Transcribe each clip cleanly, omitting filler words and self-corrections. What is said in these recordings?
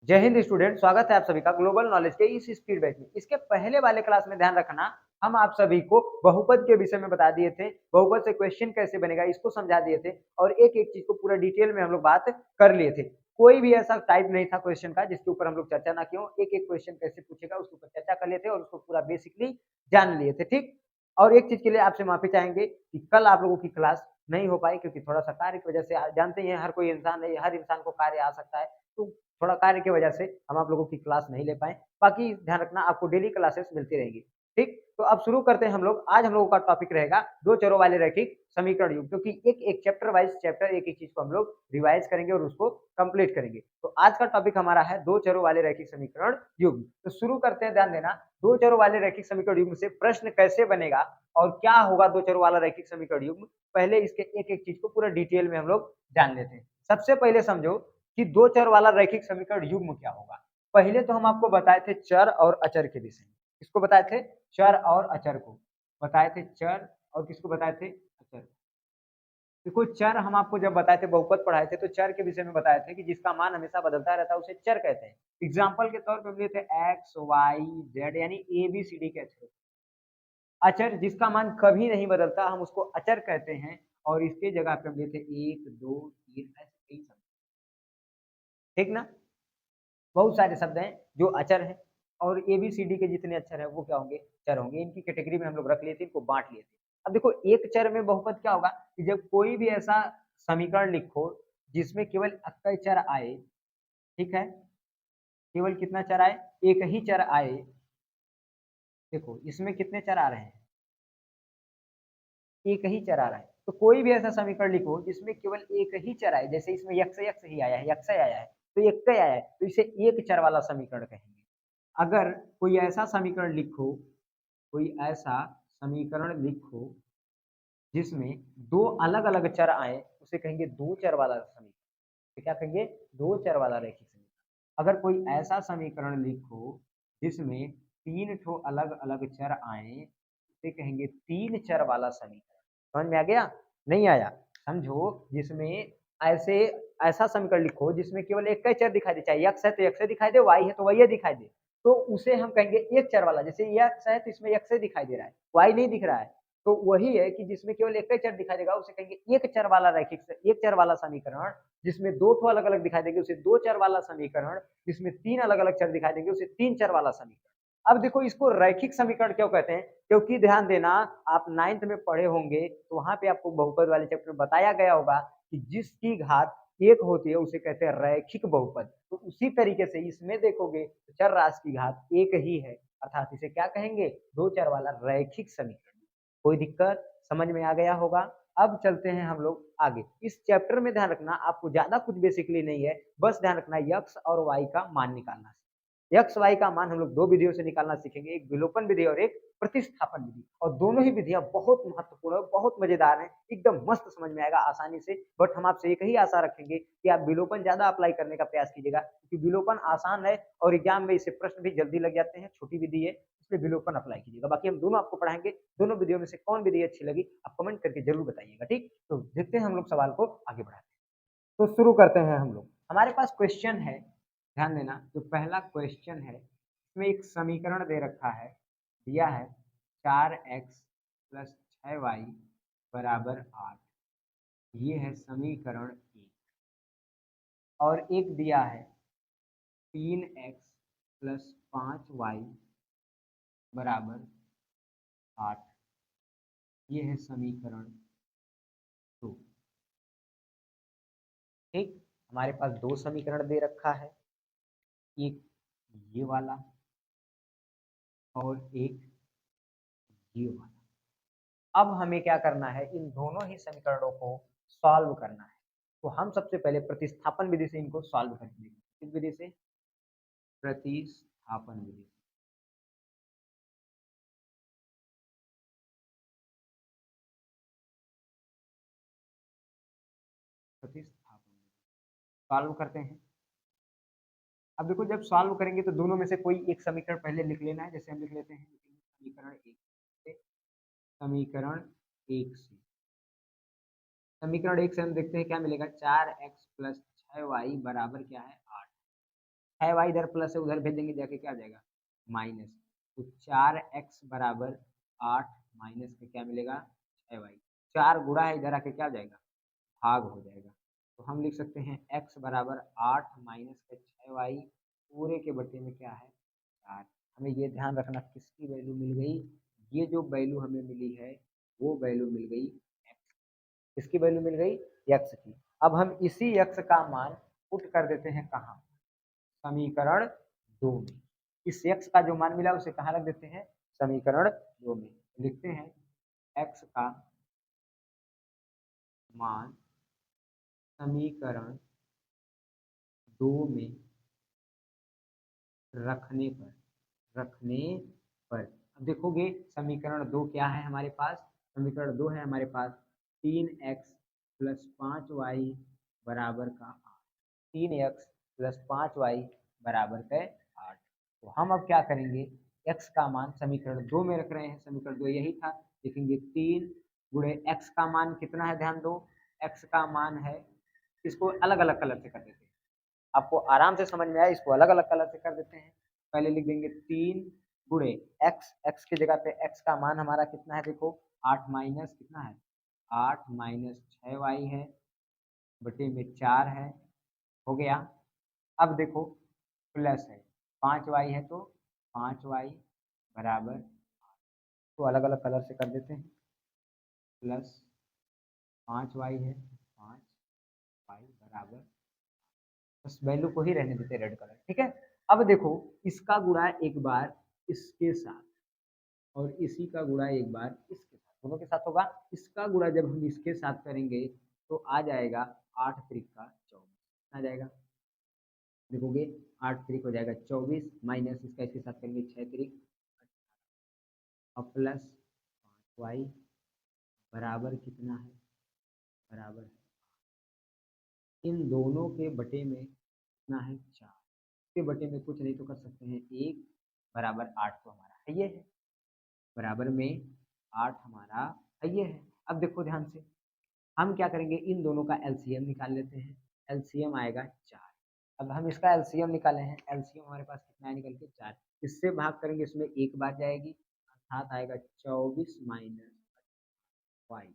जय हिंद स्टूडेंट, स्वागत है आप सभी का ग्लोबल नॉलेज के इस स्पीड बैच में। इसके पहले वाले क्लास में ध्यान रखना, हम आप सभी को बहुपद के विषय में बता दिए थे, बहुपद से क्वेश्चन कैसे बनेगा इसको समझा दिए थे और एक एक चीज को पूरा डिटेल में हम लोग बात कर लिए थे। कोई भी ऐसा टाइप नहीं था क्वेश्चन का जिसके ऊपर हम लोग चर्चा ना किए, एक एक क्वेश्चन कैसे पूछेगा उसके ऊपर चर्चा कर लिए थे और उसको पूरा बेसिकली जान लिए थे। ठीक। और एक चीज के लिए आपसे माफी चाहेंगे कि कल आप लोगों की क्लास नहीं हो पाई, क्योंकि थोड़ा सा कार्य की वजह से, जानते ही हैं हर कोई इंसान नहीं, हर इंसान को कार्य आ सकता है, तो थोड़ा कार्य की वजह से हम आप लोगों की क्लास नहीं ले पाए। बाकी ध्यान रखना, आपको डेली क्लासेस मिलती रहेंगी। ठीक। तो अब शुरू करते हैं हम लोग। आज हम लोगों का टॉपिक रहेगा दो चरों वाले रैखिक समीकरण युग, क्योंकि एक एक चैप्टर वाइज चैप्टर एक एक चीज को हम लोग रिवाइज करेंगे और उसको कंप्लीट करेंगे। तो आज का टॉपिक हमारा है दो चरों वाले रैखिक समीकरण युग। तो शुरू करते हैं। ध्यान देना, दो चरों वाले रैखिक समीकरण युग से प्रश्न कैसे बनेगा और क्या होगा दो चरों वाला रैखिक समीकरण युग, पहले इसके एक एक चीज को पूरा डिटेल में हम लोग जान लेते हैं। सबसे पहले समझो कि दो चर वाला रैखिक समीकरण युग्म क्या होगा। पहले तो हम आपको बताए थे चर और अचर के विषय में। किसको बताए थे? चर और अचर को बताए थे। चर और किसको बताए थे? अचर। देखो, चर हम आपको जब बताए थे, बहुपद पढ़ाए थे, तो चर के विषय में बताए थे कि जिसका मान हमेशा बदलता रहता है उसे चर कहते हैं। एग्जाम्पल के तौर पर लिए थे एक्स वाई जेड, यानी ए बी सी डी के अक्षर। अचर जिसका मान कभी नहीं बदलता हम उसको अचर कहते हैं, और इसके जगह पे हम लिए थे एक दो तीन, ऐसे कई शब्द। ठीक ना? बहुत सारे शब्द हैं जो अचर हैं, और ए बी सी डी के जितने अक्षर हैं वो क्या होंगे? चर होंगे। इनकी कैटेगरी में हम लोग रख लिए थे, इनको बांट लिए थे। अब देखो, एक चर में बहुपद क्या होगा कि जब कोई भी ऐसा समीकरण लिखो जिसमें केवल अक्कई चर आए। ठीक है? केवल कितना चर आए? एक ही चर आए। देखो इसमें कितने चर आ रहे हैं? एक ही चर आ रहा है। तो कोई भी ऐसा समीकरण लिखो जिसमें केवल एक ही चर आए, जैसे इसमें यक्ष यक्ष ही आया है, यक्ष आया है, तो एक आया है, तो इसे एक चर वाला समीकरण कहेंगे। अगर कोई ऐसा समीकरण लिखो, कोई ऐसा समीकरण लिखो जिसमें दो अलग अलग चर आए, उसे कहेंगे दो चर वाला समीकरण। तो क्या कहेंगे? दो चर वाला रैखिक समीकरण। अगर कोई ऐसा समीकरण लिखो जिसमें तीन ठो अलग अलग चर आए, उसे कहेंगे तीन चर वाला समीकरण। समझ में आ गया? नहीं आया? समझो, जिसमें ऐसे ऐसा समीकरण लिखो जिसमें केवल एक ही चर दिखाई दे, चाहे एक्स है तो एक्स दिखाई दे, वाई है तो वाई दिखाई दे, तो उसे हम कहेंगे एक चर वाला। जैसे एक्स है तो इसमें एक्स दिखाई दे रहा है, वाई नहीं दिख रहा है, तो वही है कि जिसमें केवल एक ही चर दिखाई देगा उसे कहेंगे एक चर वाला रैखिक, एक चर वाला समीकरण। जिसमें दो ठो अलग अलग दिखाई देंगे उसे दो चर वाला समीकरण। जिसमें तीन अलग अलग चर दिखाई देंगे उसे तीन चर वाला समीकरण। अब देखो, इसको रैखिक समीकरण क्यों कहते हैं? क्योंकि ध्यान देना, आप 9th में पढ़े होंगे तो वहां पे आपको बहुपद वाले चैप्टर में बताया गया होगा कि जिसकी घात एक होती है उसे कहते हैं रैखिक बहुपद। तो उसी तरीके से इसमें देखोगे तो चर राशि की घात एक ही है, अर्थात इसे क्या कहेंगे? दो चर वाला रैखिक समीकरण। कोई दिक्कत? समझ में आ गया होगा? अब चलते हैं हम लोग आगे। इस चैप्टर में ध्यान रखना, आपको ज्यादा कुछ बेसिकली नहीं है, बस ध्यान रखना यक्स और वाई का मान निकालना। एक्स वाई का मान हम लोग दो विधियों से निकालना सीखेंगे, एक विलोपन विधि और एक प्रतिस्थापन विधि। और दोनों ही विधियां बहुत महत्वपूर्ण और बहुत मजेदार हैं, एकदम मस्त समझ में आएगा आसानी से। बट हम आपसे एक ही आशा रखेंगे कि आप विलोपन ज्यादा अप्लाई करने का प्रयास कीजिएगा, क्योंकि विलोपन आसान है और एग्जाम में इससे प्रश्न भी जल्दी लग जाते हैं, छोटी विधि है, इसलिए विलोपन अप्लाई कीजिएगा। बाकी हम दोनों आपको पढ़ाएंगे, दोनों विधियों में से कौन विधि अच्छी लगी आप कमेंट करके जरूर बताइएगा। ठीक, तो देखते हैं हम लोग सवाल को आगे बढ़ाते हैं। तो शुरू करते हैं हम लोग। हमारे पास क्वेश्चन है, ध्यान देना, जो पहला क्वेश्चन है इसमें एक समीकरण दे रखा है, दिया है 4x प्लस 6y बराबर 8। ये है समीकरण एक। और एक दिया है 3x प्लस 5y बराबर 8। ये है समीकरण दो। ठीक, हमारे पास दो समीकरण दे रखा है, एक ये वाला और एक ये वाला। अब हमें क्या करना है? इन दोनों ही समीकरणों को सॉल्व करना है। तो हम सबसे पहले प्रतिस्थापन विधि से इनको सॉल्व करेंगे। किस विधि से? प्रतिस्थापन विधि। प्रतिस्थापन सॉल्व करते हैं। अब देखो, जब सॉल्व करेंगे तो दोनों में से कोई एक समीकरण पहले लिख लेना है। जैसे हम लिख लेते हैं समीकरण एक से। समीकरण एक से समीकरण एक से हम देखते हैं क्या मिलेगा। 4x प्लस 6y बराबर क्या है? 8। 6y इधर प्लस है, उधर भेज देंगे जाके क्या आ जाएगा माइनस। तो 4x बराबर 8 माइनस का क्या मिलेगा 6y। 4 गुणा है इधर आके क्या आ जाएगा भाग हो जाएगा। तो हम लिख सकते हैं x बराबर 8 माइनस का 6y पूरे के बटे में क्या है 4। हमें ये ध्यान रखना किसकी वैल्यू मिल गई, ये जो वैल्यू हमें मिली है वो वैल्यू मिल गई x। किसकी वैल्यू मिल गई x की। अब हम इसी x का मान पुट कर देते हैं कहाँ समीकरण 2 में। इस x का जो मान मिला उसे कहाँ रख देते हैं समीकरण 2 में। लिखते हैं x का मान समीकरण 2 में रखने पर अब देखोगे समीकरण 2 क्या है हमारे पास, समीकरण 2 है हमारे पास 3x प्लस 5y बराबर का 8। 3x प्लस 5y बराबर का 8। तो हम अब क्या करेंगे x का मान समीकरण 2 में रख रहे हैं, समीकरण 2 यही था, लिखेंगे 3 गुणे x का मान कितना है ध्यान दो, x का मान है, इसको अलग अलग कलर से कर देते हैं आपको आराम से समझ में आए, इसको अलग अलग कलर से कर देते हैं। पहले लिख देंगे 3 गुणे x, x की जगह पे x का मान हमारा कितना है देखो 8 माइनस कितना है 8 माइनस 6y है बटे में 4 है हो गया। अब देखो प्लस है 5y है तो 5y बराबर, तो अलग अलग कलर से कर देते हैं, प्लस 5y है 5y बराबर, बस वैल्यू को ही रहने देते रेड कलर ठीक है। अब देखो इसका गुणा एक बार इसके साथ और इसी का गुणा एक बार इसके साथ, दोनों के साथ होगा। इसका गुणा जब हम इसके साथ करेंगे तो आ जाएगा 8 त्रिक का 24 आ जाएगा, देखोगे 8 त्रिक हो जाएगा 24 माइनस इसका इसके साथ करेंगे 6 त्रिक और प्लस 5y बराबर कितना है बराबर है, इन दोनों के बटे में कितना है 4 के बटे में कुछ नहीं तो कर सकते हैं 1 बराबर 8 तो हमारा है ये है, बराबर में 8 हमारा है ये है। अब देखो ध्यान से हम क्या करेंगे इन दोनों का एलसीएम निकाल लेते हैं, एलसीएम आएगा 4। अब हम इसका एलसीएम निकाले हैं, एलसीएम हमारे पास कितना है निकल के 4, इससे भाग करेंगे इसमें एक बार जाएगी अर्थात आएगा 24 माइनस 5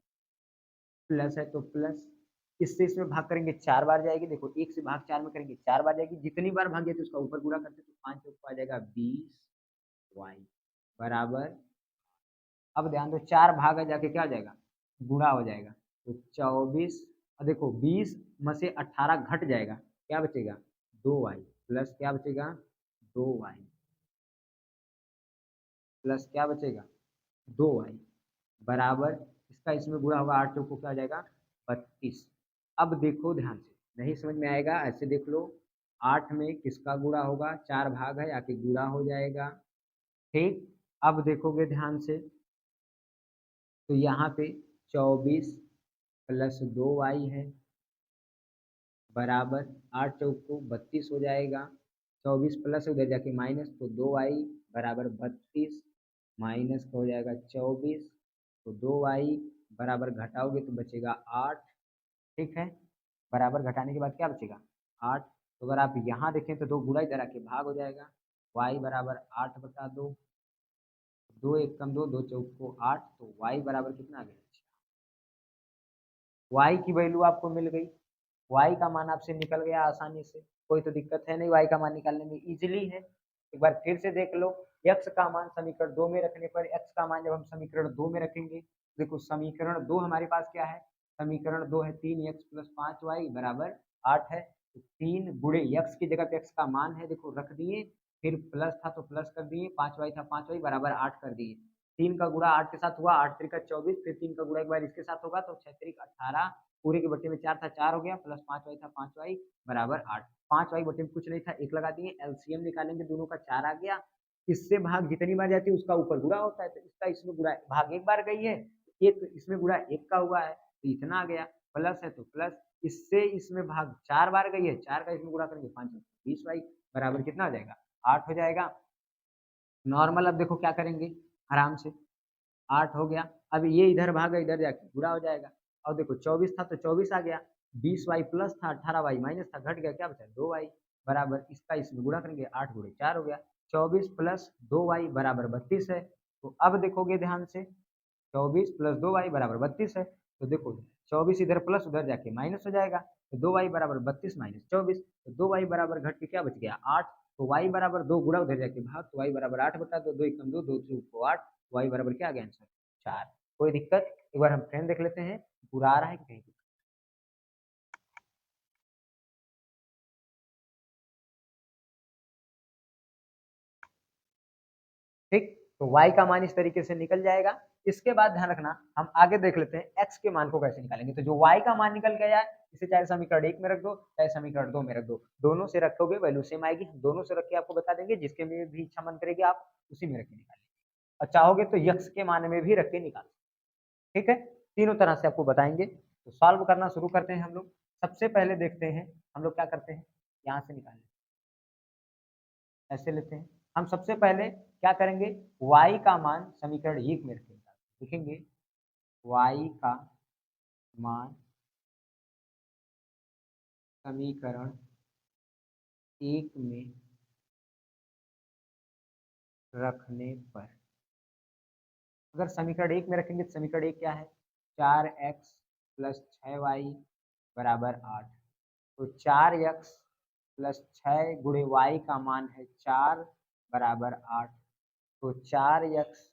प्लस है तो प्लस, इससे इसमें भाग करेंगे 4 बार जाएगी, देखो 1 से भाग 4 में करेंगे 4 बार जाएगी, जितनी बार भागे तो उसका ऊपर गुणा करते तो 5 चौक आ जाएगा 20y बराबर। अब ध्यान दो 4 भागा जाके क्या हो जाएगा गुणा हो जाएगा, तो 24 और देखो 20 में से 18 घट जाएगा क्या बचेगा 2y प्लस क्या बचेगा 2y प्लस क्या बचेगा 2y बराबर, इसका इसमें गुणा होगा 8 चौको क्या हो जाएगा 32। अब देखो ध्यान से नहीं समझ में आएगा ऐसे देख लो 8 में किसका गुणा होगा 4 भाग है आके गुणा हो जाएगा ठीक। अब देखोगे ध्यान से तो यहाँ पे 24 प्लस 2y है बराबर 8 चौको 32 हो जाएगा, 24 प्लस उधर जाके माइनस तो 2y बराबर 32 माइनस का हो जाएगा 24 तो 2y बराबर घटाओगे तो बचेगा 8 ठीक है, बराबर घटाने के बाद क्या बचेगा 8। तो अगर आप यहाँ देखें तो 2 गुणा इधर आके भाग हो जाएगा, y बराबर 8 बटा 2, 2 एक कम 2, 2 चौको 8 तो y बराबर कितना आ गया y की वैल्यू आपको मिल गई, y का मान आपसे निकल गया आसानी से, कोई तो दिक्कत है नहीं y का मान निकालने में इजीली है। एक बार फिर से देख लो x का मान समीकरण 2 में रखने पर x का मान जब हम समीकरण 2 में रखेंगे देखो समीकरण 2 हमारे पास क्या है, समीकरण 2 है 3x प्लस 5y बराबर 8 है, तो 3 गुणे x की जगह पे x का मान है देखो रख दिए, फिर प्लस था तो प्लस कर दिए, 5y था 5y बराबर 8 कर दिए, 3 का गुणा 8 के साथ हुआ 8 त्रिक 24, फिर 3 का गुणा एक बार इसके साथ होगा तो 6 त्रिक 18, पूरे के बट्टे में 4 था 4 हो गया, प्लस 5y था 5y बराबर 8, 5y बट्टे में कुछ नहीं था 1 लगा दिए, एलसीएम निकालेंगे दोनों का 4 आ गया, इससे भाग जितनी बार जाती है उसका ऊपर गुणा होता है, तो इसका इसमें गुणा भाग एक बार गई है, एक इसमें गुणा 1 का हुआ है तो इतना आ गया, प्लस है तो प्लस, इससे इसमें भाग 4 बार गई है, 4 का इसमें गुणा करेंगे 5 20y बराबर कितना आ जाएगा 8 हो जाएगा। नॉर्मल अब देखो क्या करेंगे आराम से 8 हो गया, अब ये इधर भागा इधर जाके गुणा हो जाएगा, और देखो 24 था तो 24 आ गया, 20y प्लस था 18y माइनस था घट गया क्या बचा 2y, बराबर इसका इसमें गुणा करेंगे 8 गुणे 4 हो गया 24 प्लस 2y बराबर 32 है। तो अब देखोगे ध्यान से 24 प्लस 2y बराबर 32 है। तो देखो 24 इधर प्लस उधर जाके माइनस हो जाएगा तो 2y बराबर 32 माइनस 24 तो 2y बराबर घट के क्या बच गया 8 तो y बराबर 2 गुणा उधर जाके भाग तो y बराबर 8 बटा 2 2 एकम 2 2 को 8 y बराबर क्या आ गया आंसर 4। कोई दिक्कत एक बार हम फ्रेंड देख लेते हैं पूरा आ रहा है कि कहीं ठीक। तो y का मान इस तरीके से निकल जाएगा। इसके बाद ध्यान रखना हम आगे देख लेते हैं x के मान को कैसे निकालेंगे। तो जो y का मान निकल गया है इसे चाहे समीकरण 1 में रख दो चाहे समीकरण 2 में रख दो, दोनों से रखोगे वैल्यू सेम आएगी। हम दोनों से रख के आपको बता देंगे जिसके में भी इच्छा मन करेगी आप उसी में रख के निकालेंगे और चाहोगे तो x के मान में भी रख के निकाल, ठीक है। तीनों तरह से आपको बताएंगे। तो सॉल्व करना शुरू करते हैं हम लोग। सबसे पहले देखते हैं हम लोग क्या करते हैं, यहाँ से निकालें ऐसे लेते हैं। हम सबसे पहले क्या करेंगे y का मान समीकरण 1 में रखेंगे, लिखेंगे y का मान समीकरण 1 में रखने पर, अगर समीकरण 1 में रखेंगे तो समीकरण 1 क्या है 4x प्लस 6y बराबर 8। तो 4x प्लस 6 गुणे y का मान है 4 बराबर 8। तो 4x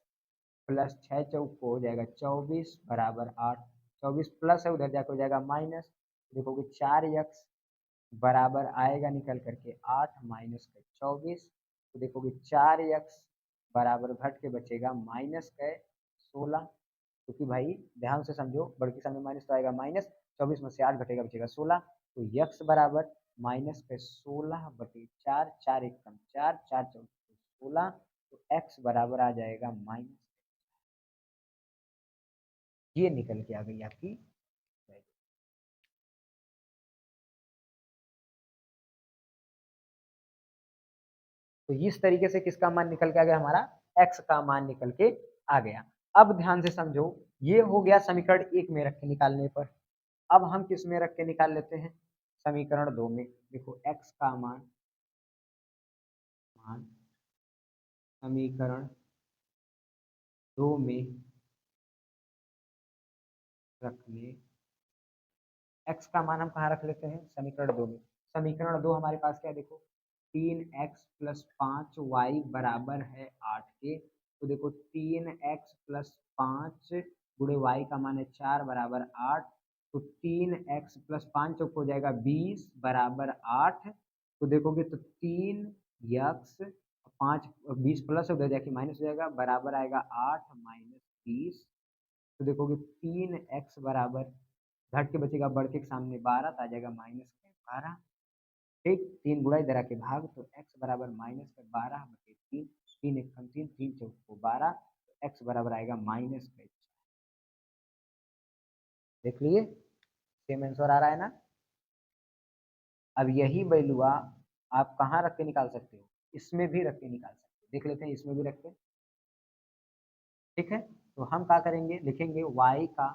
प्लस 6 चौक को हो जाएगा 24 बराबर 8। 24 प्लस है उधर जाकर हो जाएगा माइनस, देखोगे 4x बराबर आएगा निकल करके 8 माइनस का 24। तो देखोगे 4x बराबर घट के बचेगा माइनस का 16, क्योंकि भाई ध्यान से समझो बड़के सामने माइनस तो आएगा माइनस 24 में से 8 घटेगा बचेगा 16। तो x बराबर माइनस का 16 बटे 4 4 एक कम 4 4 चौक 16। तो x बराबर आ जाएगा माइनस, ये निकल के आ गई आपकी। तो इस तरीके से किसका मान निकल के आ गया हमारा x का मान निकल के आ गया। अब ध्यान से समझो ये हो गया समीकरण 1 में रख के निकालने पर। अब हम किस में रख के निकाल लेते हैं समीकरण 2 में। देखो x का मान समीकरण 2 में रखने, x का मान हम कहाँ रख लेते हैं समीकरण 2 में। समीकरण 2 हमारे पास क्या है देखो 3x प्लस 5y बराबर है 8 के। तो देखो 3x प्लस 5 गुणे y का मान है 4 बराबर 8। तो 3x प्लस 5 चौक हो जाएगा 20 बराबर 8। तो देखोगे तो 3x 5 20 प्लस उधर जाके माइनस हो जाएगा बराबर आएगा 8 माइनस 20। तो देखोगे 3x बराबर घट के बचेगा बढ़ के सामने 12 तो आ जाएगा माइनस 12। ठीक 3 गुणा इधर आके भाग तो x बराबर माइनस 12 बटे 3 3 एक कम 3 3 चौक को 12 तो x बराबर आएगा माइनस 4। देख लिए सेम आंसर आ रहा है ना। अब यही वैल्यू आप कहाँ रख के निकाल सकते हो, इसमें भी रख के निकाल सकते हो। देख लेते हैं इसमें भी रख के, ठीक है। तो हम क्या करेंगे लिखेंगे y का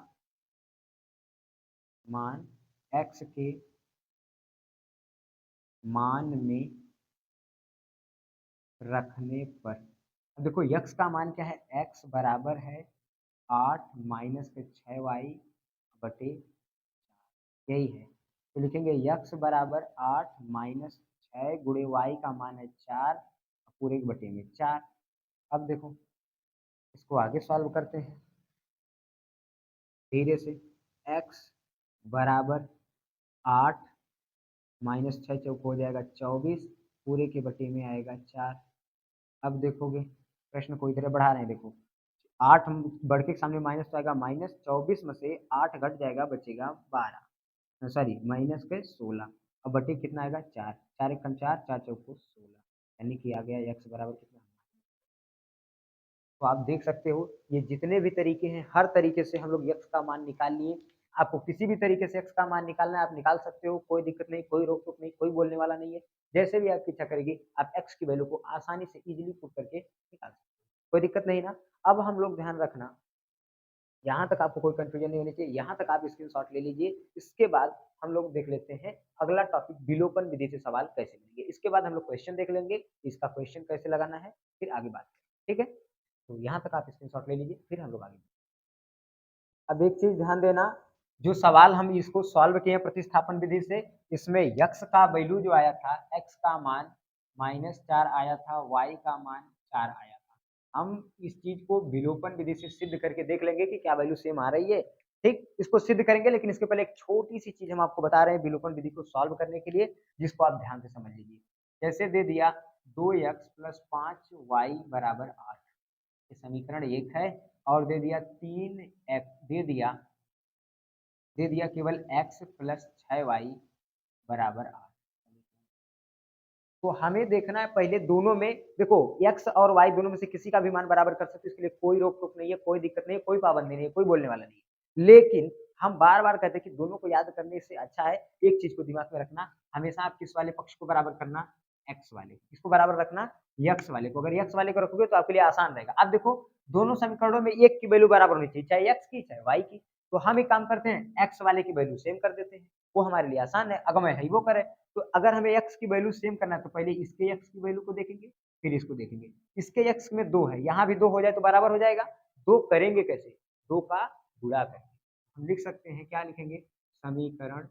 मान x के मान में रखने पर। अब देखो x का मान क्या है x बराबर है 8 माइनस के 6y बटे, यही है। तो लिखेंगे x बराबर 8 माइनस 6 गुणे y का मान है 4 पूरे के बटे में 4। अब देखो इसको आगे सॉल्व करते हैं धीरे से। x बराबर 8 माइनस 6 चौक हो जाएगा 24 पूरे के बटे में आएगा 4। अब देखोगे प्रश्न को इधर बढ़ा रहे हैं, देखो 8 बढ़ के सामने माइनस तो आएगा माइनस 24 में से 8 घट जाएगा बचेगा 12, सॉरी माइनस के 16। अब बटे कितना आएगा 4 4 एक कम 4 4 चौक 16, यानी कि आ गया x बराबर कितना। तो आप देख सकते हो ये जितने भी तरीके हैं हर तरीके से हम लोग x का मान निकाल लिए। आपको किसी भी तरीके से x का मान निकालना है आप निकाल सकते हो, कोई दिक्कत नहीं, कोई रोक टोक नहीं, कोई बोलने वाला नहीं है। जैसे भी आपकी इच्छा करेगी आप x की वैल्यू को आसानी से इजीली पुट करके निकाल सकते हो, कोई दिक्कत नहीं ना। अब हम लोग ध्यान रखना यहाँ तक आपको कोई कंफ्यूजन नहीं होनी चाहिए, यहाँ तक आप स्क्रीनशॉट ले लीजिए। इसके बाद हम लोग देख लेते हैं अगला टॉपिक, विलोपन विधि से सवाल कैसे मिलेंगे। इसके बाद हम लोग क्वेश्चन देख लेंगे, इसका क्वेश्चन कैसे लगाना है, फिर आगे बात करें, ठीक है। तो यहाँ तक आप स्क्रीनशॉट ले लीजिए, फिर हम लोग आगे। अब एक चीज ध्यान देना, जो सवाल हम इसको सॉल्व किए प्रतिस्थापन विधि से, इसमें यक्स का वैल्यू जो आया था, एक्स का मान -4 आया था, वाई का मान 4 आया था। हम इस चीज को विलोपन विधि से सिद्ध करके देख लेंगे कि क्या वैल्यू सेम आ रही है, ठीक। इसको सिद्ध करेंगे, लेकिन इसके पहले एक छोटी सी चीज हम आपको बता रहे हैं विलोपन विधि को सॉल्व करने के लिए, जिसको आप ध्यान से समझ लीजिए। जैसे दे दिया 2x + 5y = 8, ये समीकरण 1 है। और दे दिया 3x, दे दिया केवल x + 6y = 8। तो हमें देखना है पहले दोनों में, देखो x और y दोनों में से किसी का भी मान बराबर कर सकते हो, इसके लिए कोई रोक टोक नहीं है, कोई दिक्कत नहीं है, कोई पाबंदी नहीं है, कोई बोलने वाला नहीं है। लेकिन हम बार बार कहते हैं कि दोनों को याद करने से अच्छा है एक चीज को दिमाग में रखना, हमेशा आप किस वाले पक्ष को बराबर करना, x वाले, किसको बराबर रखना, x वाले को। अगर x वाले को रखोगे तो आपके लिए आसान रहेगा। अब देखो दोनों समीकरणों में एक की वैल्यू बराबर होनी चाहिए, चाहे x की चाहे y की। तो हम एक काम करते हैं, x वाले की वैल्यू सेम कर देते हैं, वो हमारे लिए आसान है, अगर मैं है वो करे। तो अगर हमें x की वैल्यू सेम करना है तो पहले इसके x की वैल्यू को देखेंगे, फिर इसको देखेंगे। इसके x में 2 है, यहाँ भी 2 हो जाए तो बराबर हो जाएगा। 2 करेंगे कैसे, 2 का गुणा करेंगे। हम लिख सकते हैं, क्या लिखेंगे, समीकरण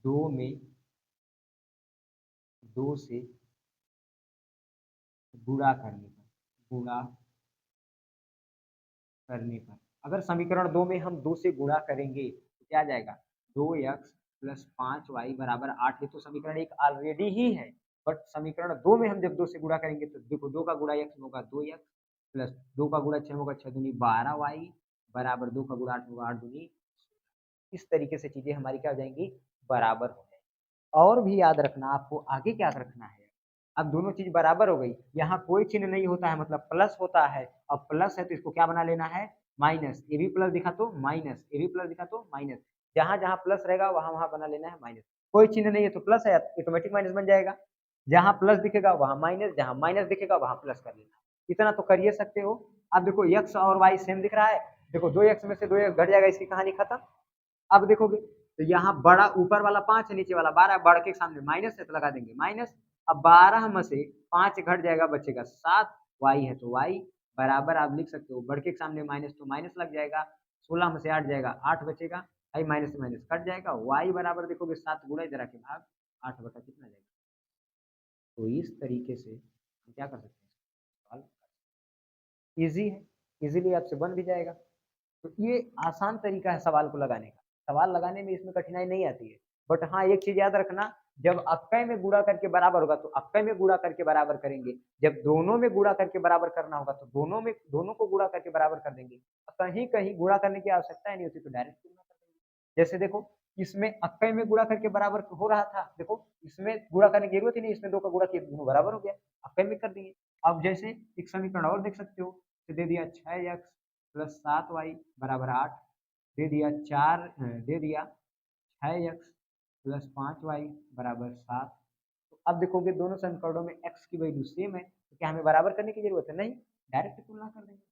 2 में 2 से गुणा करने पर, अगर समीकरण 2 में हम 2 से गुणा करेंगे तो क्या आ जाएगा, 2x + 5y = 8। ये तो समीकरण 1 ऑलरेडी ही है, बट समीकरण 2 में हम जब 2 से गुणा करेंगे तो देखो 2 का गुणा x होगा 2x, प्लस 2 का गुणा 6 होगा 6 दूनी 12y बराबर 2 का गुणा 8 होगा 8 दूनी। इस तरीके से चीजें हमारी क्या हो जाएंगी, बराबर हो जाएंगी। और भी याद रखना आपको, आगे क्या रखना है, अब दोनों चीज बराबर हो गई, यहाँ कोई चिन्ह नहीं होता है, मतलब प्लस होता है। अब प्लस है तो इसको क्या बना लेना है, माइनस। ये भी प्लस दिखा तो माइनस, ये भी प्लस दिखा तो माइनस। जहां जहां प्लस रहेगा वहां वहां बना लेना है माइनस। कोई चिन्ह नहीं है तो प्लस है, ऑटोमेटिक माइनस बन जाएगा। जहां प्लस दिखेगा वहां माइनस, जहां माइनस दिखेगा वहां प्लस कर लेना। इतना तो करिए सकते हो। अब देखो x और y सेम दिख रहा है, देखो 2x में से 2x घट जाएगा, इसकी कहानी खत्म। अब देखोगे तो यहाँ बड़ा ऊपर वाला 5 है, नीचे वाला 12, बढ़ के सामने माइनस है तो लगा देंगे माइनस। अब 12 में से 5 घट जाएगा, बचेगा 7, y है तो y बराबर आप लिख सकते हो, बढ़ के सामने माइनस तो माइनस लग जाएगा, 16 में से 8 जाएगा 8 बचेगा, आई माइनस से माइनस कट जाएगा, y बराबर देखोगे 7 गुणा इधर आके भाग 8 बटा कितना जाएगा। तो इस तरीके से हम क्या कर सकते हैं, इजी है, इजीली आपसे बन भी जाएगा। तो ये आसान तरीका है सवाल को लगाने का, सवाल लगाने में इसमें कठिनाई नहीं आती है। बट हाँ एक चीज याद रखना, जब अक्कई में गुणा करके बराबर होगा तो अक्कई में गुणा करके बराबर करेंगे, जब दोनों में गुणा करके बराबर करना होगा तो दोनों को गुणा करके बराबर कर देंगे। कहीं कहीं गुणा करने की आवश्यकता नहीं होती तो डायरेक्ट गुणा कर देंगे। जैसे देखो इसमें अक्कई में गुणा करके बराबर हो रहा था, देखो इसमें गुणा करने की जरूरत ही नहीं, इसमें 2 का गुणा किया दोनों बराबर हो गया, अक्कई में कर दिए। अब जैसे एक समीकरण और देख सकते हो, तो दे दिया 6x + 7y = 8, दे दिया 6x + 5y = 7। तो अब देखोगे दोनों समीकरणों में x की वैल्यू सेम है, तो क्या हमें बराबर करने की जरूरत है, नहीं, डायरेक्ट तुलना कर देंगे,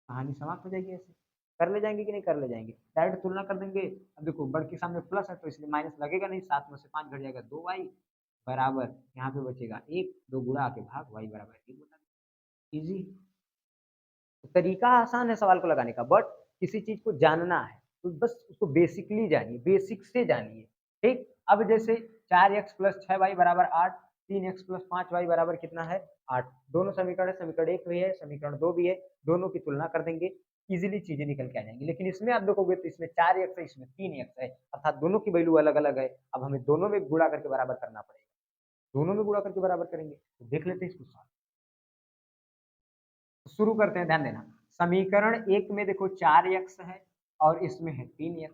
कहानी समाप्त हो जाएगी। ऐसे कर ले जाएंगे कि नहीं कर ले जाएंगे, डायरेक्ट तुलना कर देंगे। अब देखो बढ़ के सामने प्लस है तो इसलिए माइनस लगेगा नहीं, 7 में से 5 घट जाएगा 2y बराबर यहाँ पे बचेगा 1, 2 गुणा के भाग y बराबर 1 बटा। इजी, तो तरीका आसान है सवाल को लगाने का, बट किसी चीज को जानना है तो बस उसको बेसिकली जानिए, बेसिक से जानिए, ठीक। अब जैसे 4x + 6y = 8, 3x + 5y = कितना है 8। दोनों समीकरण है, समीकरण 1 भी है, समीकरण 2 भी है, दोनों की तुलना कर देंगे, इजीली चीजें निकल के आ जाएंगी। लेकिन इसमें आप देखोगे तो इसमें 4x है, इसमें 3x है, अर्थात दोनों की वैल्यू अलग अलग है। अब हमें दोनों में गुणा करके बराबर करना पड़ेगा, दोनों में गुणा करके बराबर करेंगे, तो देख लेते हैं इसको। शुरू करते हैं, ध्यान देना। समीकरण 1 में देखो 4x है और इसमें है 3x,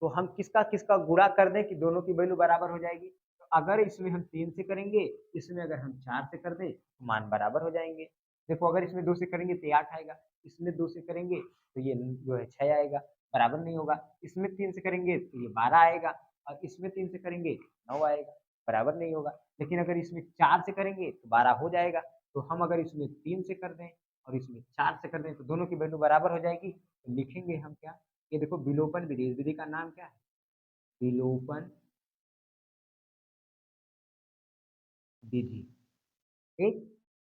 तो हम किसका किसका गुणा कर दें कि दोनों की वैल्यू बराबर हो जाएगी। तो अगर इसमें हम 3 से करेंगे, इसमें अगर हम 4 से कर दें तो मान बराबर हो जाएंगे। देखो अगर इसमें 2 से करेंगे तो ये 8 आएगा, इसमें 2 से करेंगे तो ये जो है 6 आएगा, बराबर नहीं होगा। इसमें 3 से करेंगे तो ये 12 आएगा, और इसमें 3 से करेंगे 9 आएगा, बराबर नहीं होगा। लेकिन अगर इसमें 4 से करेंगे तो 12 हो जाएगा। तो हम अगर इसमें 3 से कर दें और इसमें 4 से कर दें तो दोनों की वैल्यू बराबर हो जाएगी। तो लिखेंगे हम क्या, ये देखो विलोपन विधि, इस विधि का नाम क्या है, विलोपन विधि। ठीक,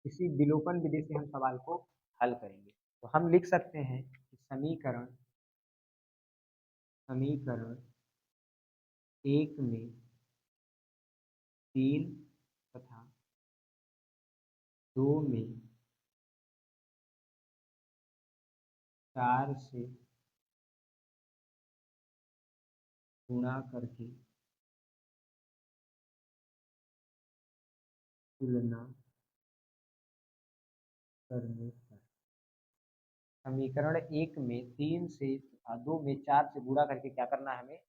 इसी विलोपन विधि से हम सवाल को हल करेंगे। तो हम लिख सकते हैं कि समीकरण समीकरण 1 में 3 तथा 2 में 4 से गुणा करके तुलना करने पर समीकरण 1 में 3 से तथा 2 में 4 से गुणा करके क्या करना है, हमें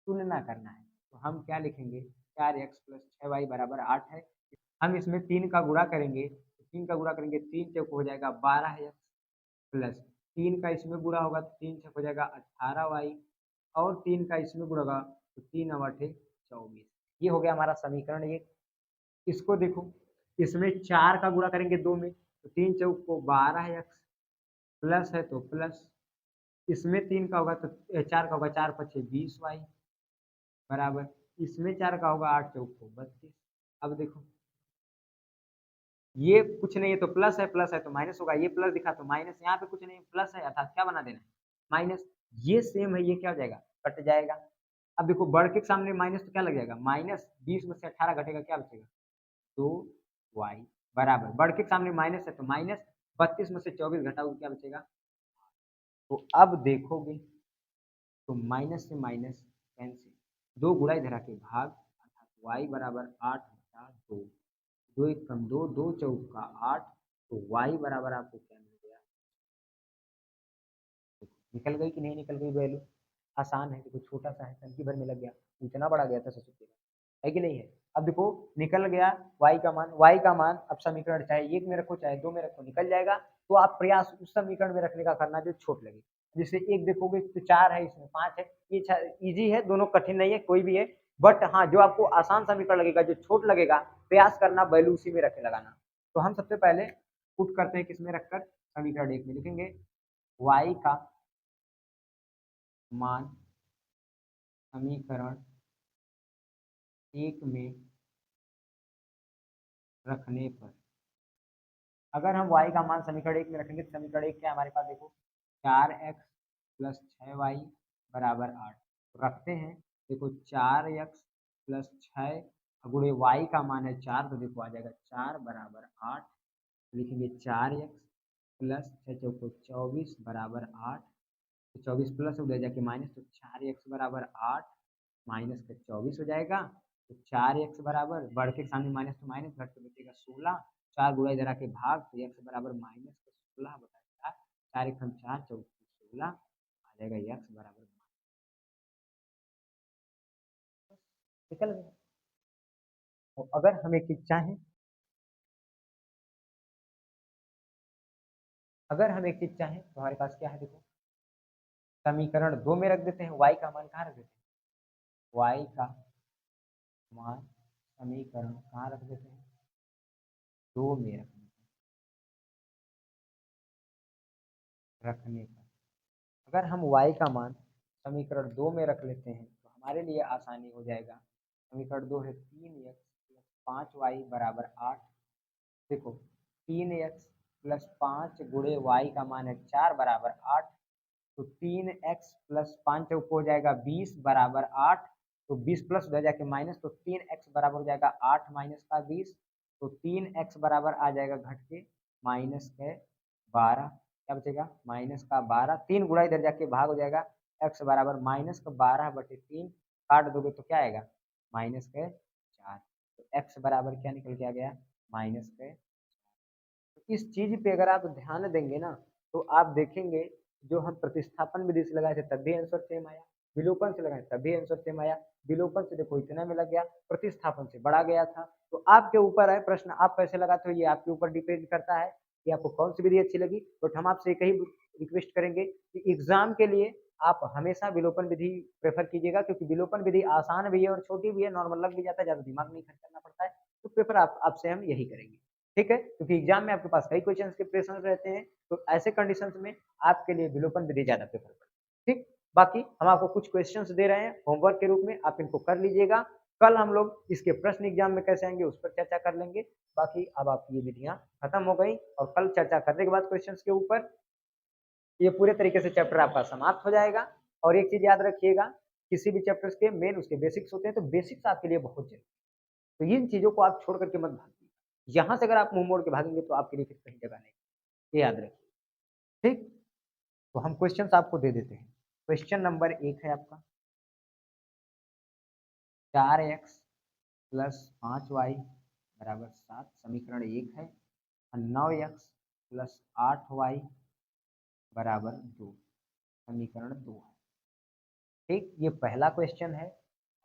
तुलना करना है। तो हम क्या लिखेंगे, 4x प्लस 6y बराबर 8 है। हम इसमें 3 का गुणा करेंगे, तो 3 का गुणा करेंगे 3 चौक हो जाएगा 12x प्लस 3 का इसमें गुणा होगा तो 3 छक हो जाएगा 18y और 3 का इसमें गुणा होगा तो 3 और 8 24। ये हो गया हमारा समीकरण 1। इसको देखो, इसमें 4 का गुणा करेंगे 2 में तो 3 चौक को 12x प्लस है तो प्लस, इसमें 3 का होगा तो 4 का होगा 4 पचे 20y बराबर, इसमें 4 का होगा 8 चौक को 32। अब देखो ये कुछ नहीं है तो प्लस है तो माइनस होगा, ये प्लस दिखा तो माइनस, यहाँ पे कुछ नहीं है प्लस है अर्थात क्या बना देना है माइनस। ये सेम है, ये क्या हो जाएगा, कट जाएगा। अब देखो बढ़ के सामने माइनस तो क्या लग जाएगा, माइनस 20 में से 18 घटेगा क्या बचेगा 2y बराबर, बढ़ के सामने माइनस है तो माइनस 32 में से 24 घटाओगे क्या बचेगा। तो अब देखोगे तो माइनस से माइनस कैंसिल, 2 गुणा इधर आके भाग, अर्थात y बराबर 8 बटा 2, 2 एक कम 2, 2 चौका 8, तो y बराबर आपको क्या मिल गया, निकल गई कि नहीं निकल गई वैल्यू। आसान है, देखो छोटा सा है, टंकी भर में लग गया, इतना बड़ा गया था 170 है कि नहीं है। अब देखो निकल गया y का मान अब समीकरण चाहे 1 में रखो चाहे 2 में रखो निकल जाएगा। तो आप प्रयास उस समीकरण में रखने का करना जो छोट लगे, जैसे 1 देखोगे तो 4 है, इसमें 5 है, ये इजी है, दोनों कठिन नहीं है कोई भी है। बट हाँ, जो आपको आसान समीकरण लगेगा, जो छोट लगेगा, प्रयास करना वैल्यू उसी में रखे लगाना। तो हम सबसे पहले पुट करते हैं किसमें रखकर, समीकरण 1 में लिखेंगे y का मान समीकरण 1 में रखने पर, अगर हम y का मान समीकरण 1 में रखेंगे तो समीकरण 1 क्या है हमारे पास, देखो 4x प्लस 6y बराबर 8 रखते हैं। देखो 4x प्लस 6 गुणे y का मान है 4, तो देखो आ जाएगा 4 बराबर 8, लिखेंगे 4x प्लस 6 चौको 24 बराबर 8, तो 24 प्लस हो जाके माइनस, तो 4x बराबर 8 माइनस का 24 हो जाएगा। तो 4x बराबर, बढ़ के सामने माइनस तो माइनस, घट के बचेगा 16, 4 गुणा इधर आके भाग, तो x बराबर माइनस का 16 बटा 4, 4 एक हम 4 चौक 16 आ जाएगा x बराबर, निकल गया। तो अगर हम एक चीज चाहें, तो हमारे पास क्या है, देखो समीकरण 2 में रख देते हैं, y का मान कहाँ रख देते हैं, y का मान समीकरण कहाँ रख देते हैं, 2 में रखने पर, अगर हम y का मान समीकरण 2 में रख लेते हैं तो हमारे लिए आसानी हो जाएगा। समीकरण 2 है 3x प्लस 5y बराबर 8, देखो 3x प्लस 5 गुणे y का मान है 4 बराबर 8, तो 3x प्लस 5 को हो जाएगा 20 बराबर 8, तो 20 प्लस हो जाके माइनस, तो 3x बराबर हो जाएगा 8 माइनस का 20, तो 3x बराबर आ जाएगा घट के माइनस के 12, क्या बचेगा माइनस का 12, 3 गुणा इधर जाके भाग हो जाएगा, x बराबर माइनस का 12 बटे 3, काट दोगे तो क्या आएगा माइनस के 4, तो x बराबर क्या निकल के आ गया माइनस के। तो इस चीज पे अगर आप ध्यान देंगे ना तो आप देखेंगे जो हम प्रतिस्थापन विधि से लगाए थे तब भी आंसर सेम आया, विलोपन से लगाए तब भी आंसर सेम आया, विलोपन से देखो इतना में लग गया, प्रतिस्थापन से बढ़ा गया था। तो आपके ऊपर है प्रश्न, आप कैसे लगाते हो ये आपके ऊपर डिपेंड करता है कि आपको कौन सी विधि अच्छी लगी। बट हम आपसे एक ही रिक्वेस्ट करेंगे कि एग्जाम के लिए आप हमेशा विलोपन विधि प्रेफर कीजिएगा, क्योंकि विलोपन विधि आसान भी है और छोटी भी है, नॉर्मल लग भी जाता है, ज्यादा दिमाग नहीं खर्च करना पड़ता है। तो प्रेफर आपसे हम यही करेंगे। ठीक है, क्योंकि एग्जाम में आपके पास कई क्वेश्चन के प्रश्न रहते हैं, तो ऐसे कंडीशंस में आपके लिए विलोपन विधि ज्यादा प्रेफर करें। ठीक, बाकी हम आपको कुछ क्वेश्चंस दे रहे हैं होमवर्क के रूप में, आप इनको कर लीजिएगा। कल हम लोग इसके प्रश्न एग्जाम में कैसे आएंगे उस पर चर्चा कर लेंगे। बाकी अब आपकी ये विधियां खत्म हो गई और कल चर्चा करने के बाद क्वेश्चन के ऊपर ये पूरे तरीके से चैप्टर आपका समाप्त हो जाएगा। और एक चीज याद रखिएगा, किसी भी चैप्टर्स के मेन उसके बेसिक्स होते हैं, तो बेसिक्स आपके लिए बहुत जरूरी है। तो इन चीजों को आप छोड़ करके मत भागिए। यहाँ से अगर आप मुंह मोड़ के भागेंगे तो आपके लिए फिर कहीं जगह नहीं, ये याद रखिए। ठीक, तो हम क्वेश्चन आपको दे देते हैं। क्वेश्चन नंबर 1 है आपका 4x प्लस 5y बराबर 7, समीकरण 1 है। और 9x प्लस 8y बराबर 2, समीकरण 2 है। ठीक, ये पहला क्वेश्चन है।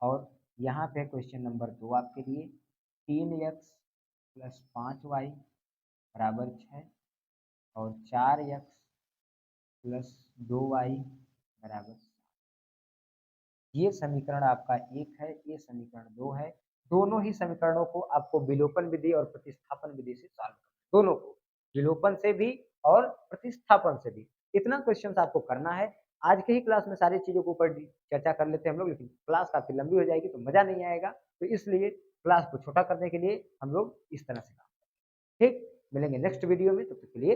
और यहाँ पे क्वेश्चन नंबर 2 आपके लिए 3x प्लस 5y बराबर 6 और 4x प्लस 2y बराबर 7। ये समीकरण आपका 1 है, ये समीकरण 2 है। दोनों ही समीकरणों को आपको विलोपन विधि और प्रतिस्थापन विधि से सॉल्व करना है, दोनों को, विलोपन से भी और प्रतिस्थापन से भी। इतना क्वेश्चन आपको करना है। आज के ही क्लास में सारी चीजों के ऊपर चर्चा कर लेते हैं हम लोग, लेकिन क्लास काफी लंबी हो जाएगी तो मजा नहीं आएगा, तो इसलिए क्लास को छोटा करने के लिए हम लोग इस तरह से काम करेंगे। ठीक, मिलेंगे नेक्स्ट वीडियो में, तब तक के लिए